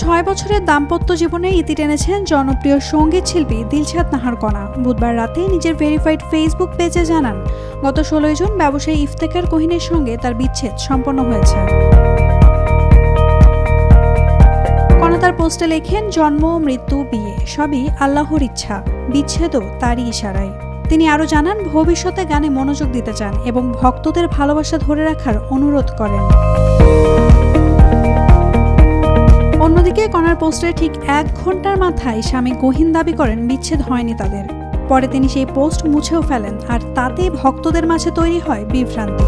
ছয় বছরের দাম্পত্য জীবনে ইতি টেনেছেন জনপ্রিয় সঙ্গীত শিল্পী দিলশাদ নাহার কণা। বুধবার রাতে নিজের ভেরিফাইড ফেসবুক পেজে জানান, গত 16 জুন ব্যবসায়ী ইফতেখার কোহিনের সঙ্গে তার বিচ্ছেদ সম্পন্ন হয়েছে। কণা তার পোস্টে লেখেন, জন্ম, মৃত্যু, বিয়ে সবই আল্লাহর ইচ্ছা, বিচ্ছেদও তারই ইশারায়। তিনি আরও জানান, ভবিষ্যতে গানে মনোযোগ দিতে চান এবং ভক্তদের ভালোবাসা ধরে রাখার অনুরোধ করেন। অন্যদিকে কণার পোস্টের ঠিক 1 ঘন্টার মাথায় স্বামী গহীন দাবি করেন বিচ্ছেদ হয়নি তাদের। পরে তিনি সেই পোস্ট মুছেও ফেলেন, আর তাতেই ভক্তদের মাঝে তৈরি হয় বিভ্রান্তি।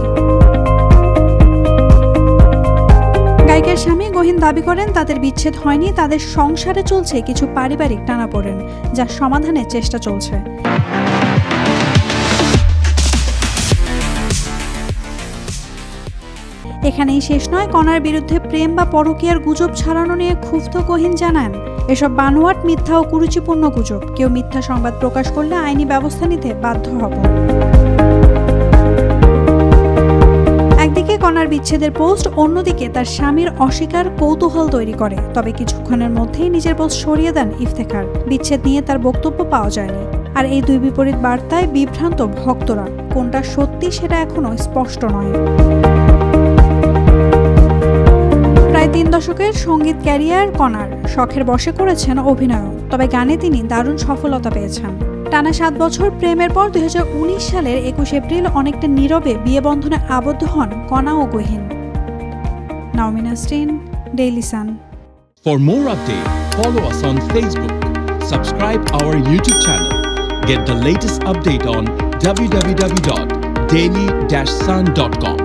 গায়িকার স্বামী গহীন দাবি করেন তাদের বিচ্ছেদ হয়নি, তাদের সংসারে চলছে কিছু পারিবারিক টানাপোড়েন, যার সমাধানের চেষ্টা চলছে। এখানেই শেষ নয়, কণার বিরুদ্ধে প্রেম বা পরকীয়ার গুজব ছড়ানো নিয়ে ক্ষুব্ধ গহীন জানান, এসব বানোয়াট, মিথ্যা ও কুরুচিপূর্ণ গুজব। কেউ মিথ্যা সংবাদ প্রকাশ করলে আইনি ব্যবস্থা নিতে বাধ্য হব। একদিকে কণার বিচ্ছেদের পোস্ট, অন্যদিকে তার স্বামীর অস্বীকার কৌতূহল তৈরি করে। তবে কিছুক্ষণের মধ্যেই নিজের পোস্ট সরিয়ে দেন ইফতেখার। বিচ্ছেদ নিয়ে তার বক্তব্য পাওয়া যায়নি। আর এই দুই বিপরীত বার্তায় বিভ্রান্ত ভক্তরা। কোনটা সত্যি সেটা এখনো স্পষ্ট নয়। প্রায় 3 দশকের সঙ্গীত ক্যারিয়ার কণার। শখের বশে করেছেন অভিনয়, তবে গানে তিনি দারুণ সফলতা পেয়েছেন। টানা 7 বছর প্রেমের পর 2019 সালের 21 এপ্রিল অনেকটা নীরবে বিয়ে বন্ধনে আবদ্ধ হন কণা ও গহীন। Naomin Nasrin, Daily Sun. For more updates, follow us on Facebook. Subscribe our YouTube channel. Get the latest update on www.daily-sun.com.